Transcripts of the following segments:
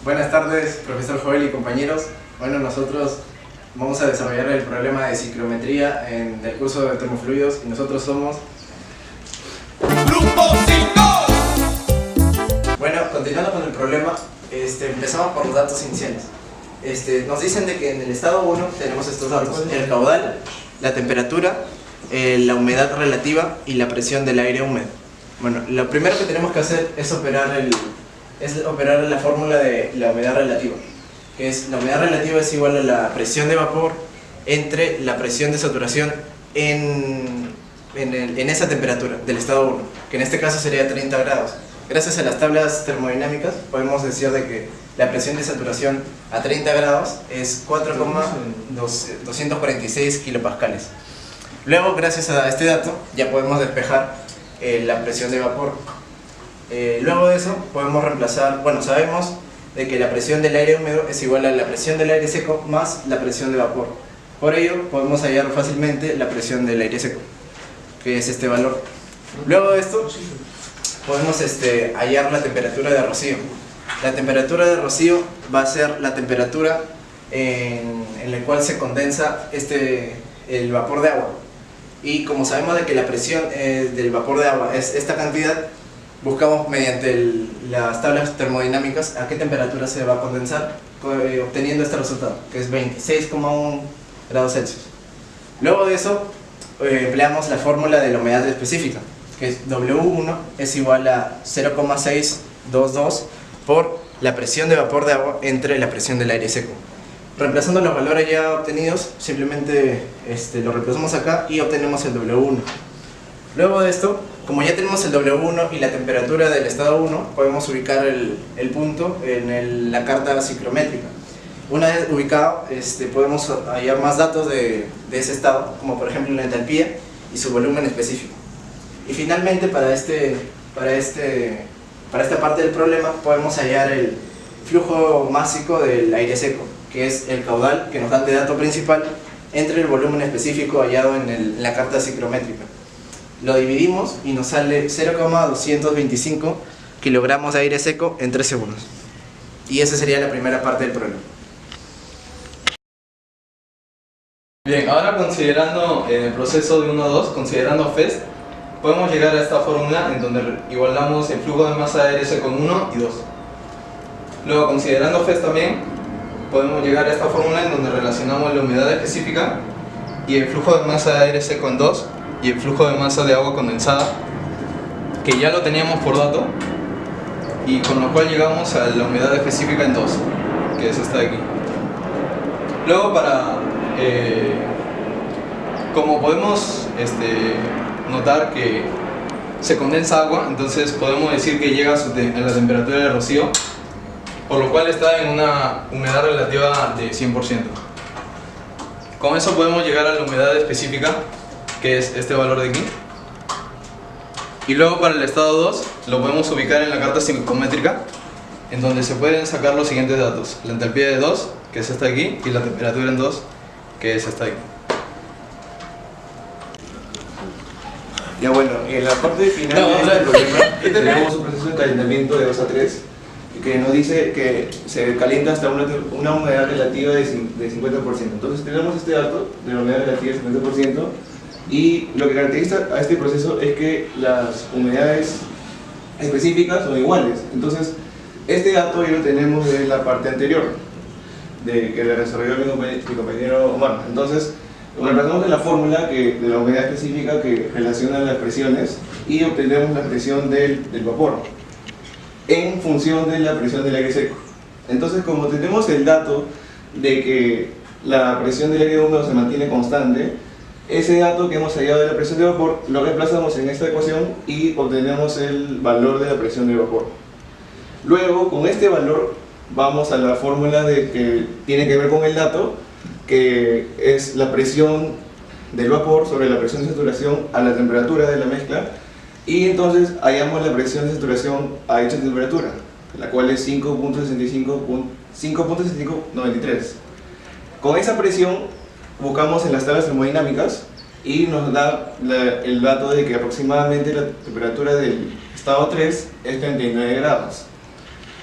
Buenas tardes, profesor Joel y compañeros. Bueno, nosotros vamos a desarrollar el problema de ciclometría en el curso de termofluidos y nosotros somos... ¡Grupo 5! Bueno, continuando con el problema, empezamos por los datos iniciales. Nos dicen de que en el estado 1 tenemos estos datos: el caudal, la temperatura, la humedad relativa y la presión del aire húmedo. Bueno, lo primero que tenemos que hacer es operar la fórmula de la humedad relativa, que es: la humedad relativa es igual a la presión de vapor entre la presión de saturación en esa temperatura del estado 1, que en este caso sería 30 grados. Gracias a las tablas termodinámicas podemos decir de que la presión de saturación a 30 grados es 4,246 kilopascales. Luego, gracias a este dato, ya podemos despejar la presión de vapor. Luego de eso podemos reemplazar, sabemos de que la presión del aire húmedo es igual a la presión del aire seco más la presión de vapor. Por ello podemos hallar fácilmente la presión del aire seco, que es este valor. Luego de esto podemos hallar la temperatura de rocío. La temperatura de rocío va a ser la temperatura en la cual se condensa el vapor de agua. Y como sabemos de que la presión del vapor de agua es esta cantidad, buscamos mediante las tablas termodinámicas a qué temperatura se va a condensar, obteniendo este resultado, que es 26,1 grados Celsius. Luego de eso empleamos la fórmula de la humedad específica, que es W1 es igual a 0,622 por la presión de vapor de agua entre la presión del aire seco. Reemplazando los valores ya obtenidos, simplemente lo reemplazamos acá y obtenemos el W1. Luego de esto, como ya tenemos el W1 y la temperatura del estado 1, podemos ubicar el punto en la carta ciclométrica. Una vez ubicado, podemos hallar más datos de ese estado, como por ejemplo la entalpía y su volumen específico. Y finalmente, para esta parte del problema, podemos hallar el flujo másico del aire seco, que es el caudal que nos dan de dato principal entre el volumen específico hallado en la carta ciclométrica. Lo dividimos y nos sale 0,225 kilogramos de aire seco en 3 segundos. Y esa sería la primera parte del problema. Bien, ahora considerando el proceso de 1 a 2, considerando FEST, podemos llegar a esta fórmula en donde igualamos el flujo de masa de aire seco en 1 y 2. Luego, considerando FEST también, podemos llegar a esta fórmula en donde relacionamos la humedad específica y el flujo de masa de aire seco en 2 y el flujo de masa de agua condensada, que ya lo teníamos por dato, y con lo cual llegamos a la humedad específica en 2, que es esta de aquí. Luego, como podemos notar que se condensa agua, entonces podemos decir que llega a la temperatura de rocío, por lo cual está en una humedad relativa de 100%. Con eso podemos llegar a la humedad específica, que es este valor de aquí. Y luego, para el estado 2 lo podemos ubicar en la carta psicométrica, en donde se pueden sacar los siguientes datos: la entalpía de 2, que es esta de aquí, y la temperatura en 2, que es esta de aquí. Ya bueno, en la parte final de este problema tenemos un proceso de calentamiento de 2 a 3 que nos dice que se calienta hasta una humedad relativa de 50%. Entonces tenemos este dato de la humedad relativa del 50%, y lo que caracteriza a este proceso es que las humedades específicas son iguales. Entonces este dato ya lo tenemos de la parte anterior, que le desarrolló mi compañero Omar. Entonces reemplazamos en la fórmula de la humedad específica que relaciona las presiones y obtenemos la presión del vapor en función de la presión del aire seco. Entonces, como tenemos el dato de que la presión del aire húmedo se mantiene constante, ese dato que hemos hallado de la presión de vapor lo reemplazamos en esta ecuación y obtenemos el valor de la presión de vapor. Luego, con este valor vamos a la fórmula que tiene que ver con el dato, que es la presión del vapor sobre la presión de saturación a la temperatura de la mezcla, y entonces hallamos la presión de saturación a dicha temperatura, la cual es 5.6593. Con esa presión buscamos en las tablas termodinámicas y nos da el dato de que aproximadamente la temperatura del estado 3 es 39 grados.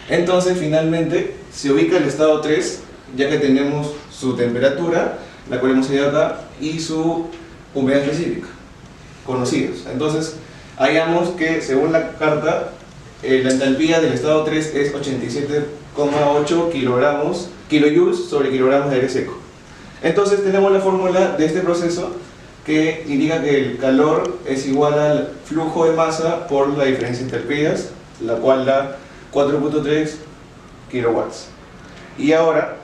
Entonces finalmente se ubica el estado 3, ya que tenemos su temperatura, la cual hemos hallado acá, y su humedad específica, conocidos. Entonces hallamos que según la carta, la entalpía del estado 3 es 87,8 kilojoules sobre kilogramos de aire seco. Entonces tenemos la fórmula de este proceso que indica que el calor es igual al flujo de masa por la diferencia de entalpías, la cual da 4.3 kilowatts. Y ahora...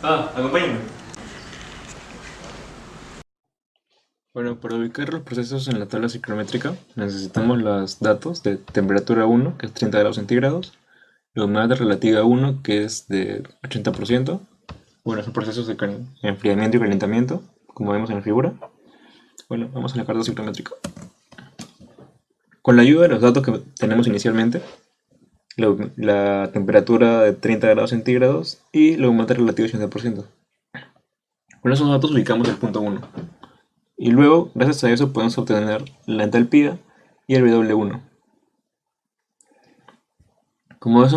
acompáñenme. Bueno, para ubicar los procesos en la tabla ciclométrica necesitamos los datos de temperatura 1, que es 30 grados centígrados, la humedad relativa 1, que es de 80%. Bueno, son procesos de enfriamiento y calentamiento, como vemos en la figura. Bueno, vamos a la carta ciclométrica. Con la ayuda de los datos que tenemos inicialmente, la temperatura de 30 grados centígrados y la humedad relativa de 80%. Con esos datos ubicamos el punto 1. Y luego, gracias a eso, podemos obtener la entalpía y el W1. Como es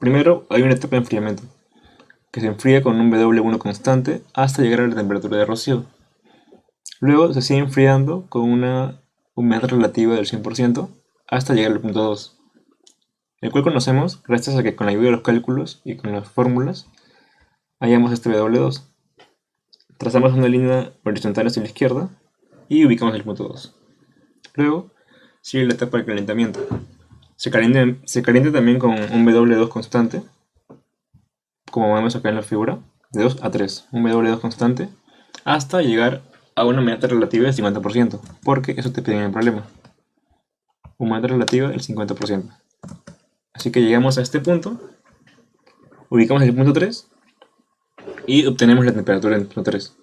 primero hay una etapa de enfriamiento, que se enfría con un W1 constante hasta llegar a la temperatura de rocío. Luego se sigue enfriando con una humedad relativa del 100% hasta llegar al punto 2, el cual conocemos gracias a que con la ayuda de los cálculos y con las fórmulas hallamos este W2. Trazamos una línea horizontal hacia la izquierda y ubicamos el punto 2. Luego sigue la etapa de calentamiento. Se calienta también con un W2 constante, como vemos acá en la figura, de 2 a 3, un W2 constante, hasta llegar a una humedad relativa del 50%, porque eso te piden en el problema. Humedad relativa del 50%. Así que llegamos a este punto, ubicamos el punto 3 y obtenemos la temperatura del punto 3.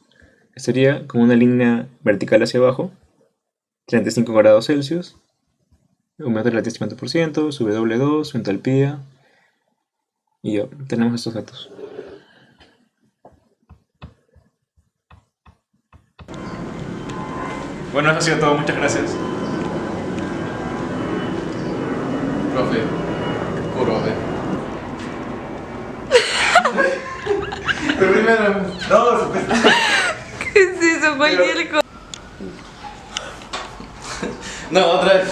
Sería como una línea vertical hacia abajo, 35 grados Celsius, humedad relativa del 50%, su W2, su entalpía, y ya, tenemos estos datos. Bueno, eso ha sido todo, muchas gracias. Profe, profe. Pero primero... No, ¿Qué es eso? Cualquier cosa. No, otra vez.